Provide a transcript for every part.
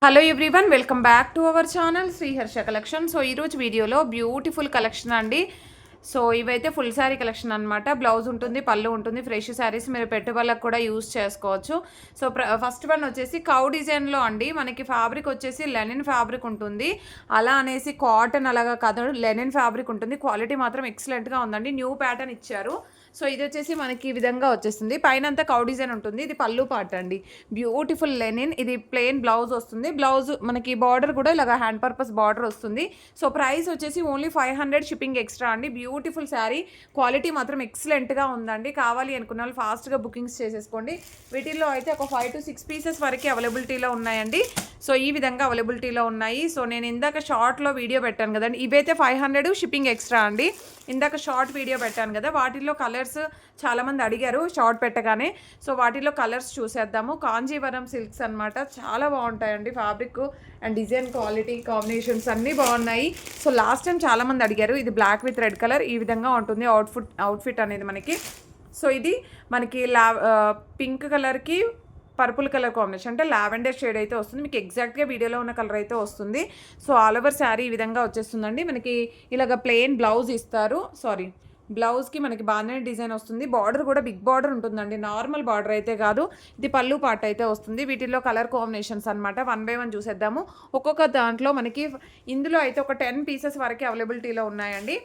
Hello everyone, welcome back to our channel Sriharsha collection. So ఈరోజు వీడియోలో beautiful collection అండి. So ఇవైతే ఫుల్ శారీ కలెక్షన్ అనమాట. బ్లౌజ్ ఉంటుంది, పళ్ళు ఉంటుంది. ఫ్రెష్ శారీస్ మీరు పెట్టుబడులకు కూడా యూస్ చేసుకోవచ్చు. సో ఫస్ట్ వన్ వచ్చేసి కౌ డిజైన్లో అండి. మనకి ఫ్యాబ్రిక్ వచ్చేసి లెనిన్ ఫ్యాబ్రిక్ ఉంటుంది. అలా అనేసి కాటన్ అలాగా కాదు, లెనిన్ ఫ్యాబ్రిక్ ఉంటుంది. క్వాలిటీ మాత్రం ఎక్సలెంట్గా ఉందండి. న్యూ ప్యాటర్న్ ఇచ్చారు. సో ఇది వచ్చేసి మనకి ఈ విధంగా వచ్చేస్తుంది. పైన అంతా కౌ డిజైన్ ఉంటుంది. ఇది పళ్ళు పార్ట్ అండి. Beautiful Lenin. ఇది ప్లెయిన్ బ్లౌజ్ వస్తుంది. బ్లౌజ్ మనకి బార్డర్ కూడా ఇలాగ హ్యాండ్ పర్పస్ బార్డర్ వస్తుంది. సో ప్రైస్ వచ్చేసి ఓన్లీ 500 షిప్పింగ్ ఎక్స్ట్రా అండి. బ్యూటిఫుల్ శారీ, క్వాలిటీ మాత్రం ఎక్సలెంట్గా ఉందండి. కావాలి అనుకున్న వాళ్ళు ఫాస్ట్గా బుకింగ్స్ చేసేసుకోండి. వీటిల్లో అయితే ఒక 5 to 6 పీసెస్ వరకు అవైలబిలిటీలో ఉన్నాయండి. సో ఈ విధంగా అవైలబిలిటీలో ఉన్నాయి. సో నేను ఇందాక షార్ట్లో వీడియో పెట్టాను కదండి, ఇవైతే 500 షిప్పింగ్ ఎక్స్ట్రా అండి. ఇందాక షార్ట్ వీడియో పెట్టాను కదా, వాటిల్లో కలర్స్ చాలామంది అడిగారు షార్ట్ పెట్టగానే. సో వాటిలో కలర్స్ చూసేద్దాము. కాంజీవరం సిల్క్స్ అనమాట, చాలా బాగుంటాయండి. Fabric and design quality combinations అన్నీ బాగున్నాయి. సో లాస్ట్ టైం చాలామంది అడిగారు. ఇది బ్లాక్ విత్ రెడ్ కలర్ ఈ విధంగా ఉంటుంది అవుట్ఫిట్ అనేది మనకి. సో ఇది మనకి పింక్ కలర్కి పర్పుల్ కలర్ కాంబినేషన్, అంటే లావెండర్ షేడ్ అయితే వస్తుంది. మీకు ఎగ్జాక్ట్గా వీడియోలో ఉన్న కలర్ అయితే వస్తుంది. సో ఆల్ ఓవర్ శారీ ఈ విధంగా వచ్చేస్తుందండి. మనకి ఇలాగ ప్లెయిన్ బ్లౌజ్ ఇస్తారు. బ్లౌజ్కి మనకి బాగానే డిజైన్ వస్తుంది. బార్డర్ కూడా బిగ్ బార్డర్ ఉంటుందండి, నార్మల్ బార్డర్ అయితే కాదు. ఇది పళ్ళు పార్ట్ అయితే వస్తుంది. వీటిల్లో కలర్ కాంబినేషన్స్ అనమాట. 1 by 1 చూసేద్దాము. ఒక్కొక్క దాంట్లో మనకి ఇందులో అయితే ఒక 10 పీసెస్ వరకు అవైలబిలిటీలో ఉన్నాయండి.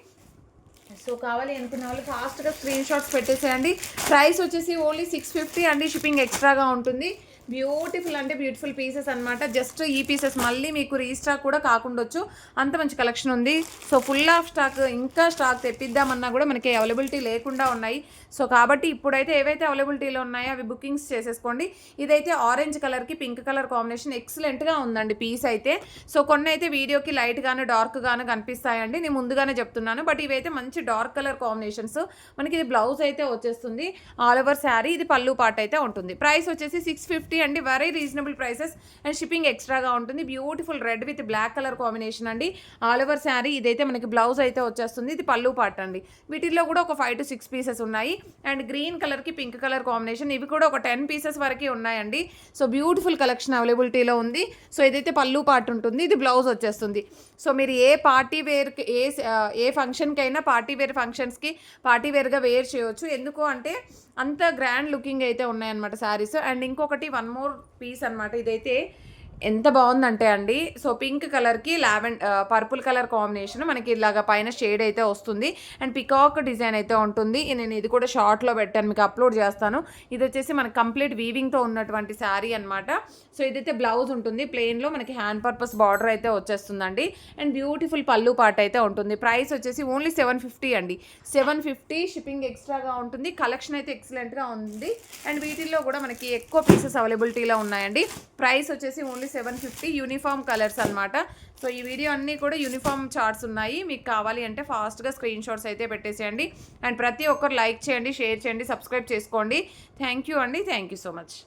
సో కావాలి అనుకున్న వాళ్ళు ఫాస్ట్గా స్క్రీన్ షాట్స్ పెట్టేసేయండి. ప్రైస్ వచ్చేసి ఓన్లీ 650 అండి. షిప్పింగ్ ఎక్స్ట్రాగా ఉంటుంది. బ్యూటిఫుల్ అంటే బ్యూటిఫుల్ పీసెస్ అనమాట. జస్ట్ ఈ పీసెస్ మళ్ళీ మీకు రీస్టాక్ కూడా కాకుండొచ్చు, అంత మంచి కలెక్షన్ ఉంది. సో ఫుల్ ఆఫ్ స్టాక్, ఇంకా స్టాక్ తెప్పిద్దామన్నా కూడా మనకి అవైలబిలిటీ లేకుండా ఉన్నాయి. సో కాబట్టి ఇప్పుడైతే ఏవైతే అవైలబిలిటీలో ఉన్నాయో అవి బుకింగ్స్ చేసేసుకోండి. ఇదైతే ఆరెంజ్ కలర్కి పింక్ కలర్ కాంబినేషన్ ఎక్సలెంట్గా ఉందండి పీస్ అయితే. సో కొన్ని అయితే వీడియోకి లైట్గాను డార్క్గాను కనిపిస్తాయండి, నేను ముందుగానే చెప్తున్నాను. బట్ ఇవైతే మంచి డార్క్ కలర్ కాంబినేషన్స్. మనకి ఇది బ్లౌజ్ అయితే వచ్చేస్తుంది. ఆల్ ఓవర్ శారీ ఇది పళ్ళు పార్ట్ అయితే ఉంటుంది. ప్రైస్ వచ్చేసి 650 అండి. Very reasonable prices and shipping ఎక్స్ట్రాగా ఉంటుంది. Beautiful red with black colour combination అండి. ఆల్ ఓవర్ శారీ ఇదైతే మనకి బ్లౌజ్ అయితే వచ్చేస్తుంది. ఇది పళ్ళు పార్ట్ అండి. వీటిల్లో కూడా ఒక 5 to 6 పీసెస్ ఉన్నాయి. అండ్ గ్రీన్ కలర్కి పింక్ కలర్ కాంబినేషన్, ఇవి కూడా ఒక 10 పీసెస్ వరకు ఉన్నాయండి. సో బ్యూటిఫుల్ కలెక్షన్ అవైలబిలిటీలో ఉంది. సో ఇదైతే పళ్ళు పార్ట్ ఉంటుంది, ఇది బ్లౌజ్ వచ్చేస్తుంది. సో మీరు ఏ పార్టీ వేర్కి ఏ ఫంక్షన్కైనా పార్టీ వేర్ ఫంక్షన్స్కి పార్టీ వేర్గా వేర్ చేయవచ్చు. ఎందుకు అంటే అంత గ్రాండ్ లుకింగ్ అయితే ఉన్నాయన్నమాట శారీస్. అండ్ ఇంకొకటి 1 more పీస్ అనమాట. ఇదైతే ఎంత బాగుందంటే అండి, సో పింక్ కలర్కి పర్పుల్ కలర్ కాంబినేషన్ మనకి ఇలాగ పైన షేడ్ అయితే వస్తుంది. అండ్ పికాక్ డిజైన్ అయితే ఉంటుంది. నేను ఇది కూడా షార్ట్లో పెట్టాను, మీకు అప్లోడ్ చేస్తాను. ఇది వచ్చేసి మనకి కంప్లీట్ వీవింగ్తో ఉన్నటువంటి శారీ అనమాట. సో ఇదైతే బ్లౌజ్ ఉంటుంది ప్లెయిన్లో, మనకి హ్యాండ్ పర్పస్ బార్డర్ అయితే వచ్చేస్తుందండి. అండ్ బ్యూటిఫుల్ పళ్ళు పార్ట్ అయితే ఉంటుంది. ప్రైస్ వచ్చేసి ఓన్లీ 750 అండి. 750 షిప్పింగ్ ఎక్స్ట్రాగా ఉంటుంది. కలెక్షన్ అయితే ఎక్సలెంట్గా ఉంది. అండ్ వీటిల్లో కూడా మనకి ఎక్కువ పీసెస్ అవైలబిలిటీలో ఉన్నాయండి. ప్రైస్ వచ్చేసి ఓన్లీ 750. యూనిఫామ్ కలర్స్ అనమాట. సో ఈ వీడియో అన్నీ కూడా యూనిఫామ్ చార్ట్స్ ఉన్నాయి. మీకు కావాలి అంటే ఫాస్ట్గా స్క్రీన్ షాట్స్ అయితే పెట్టేసేయండి. అండ్ ప్రతి ఒక్కరు లైక్ చేయండి, షేర్ చేయండి, సబ్స్క్రైబ్ చేసుకోండి. థ్యాంక్ యూ అండి. Thank you so much.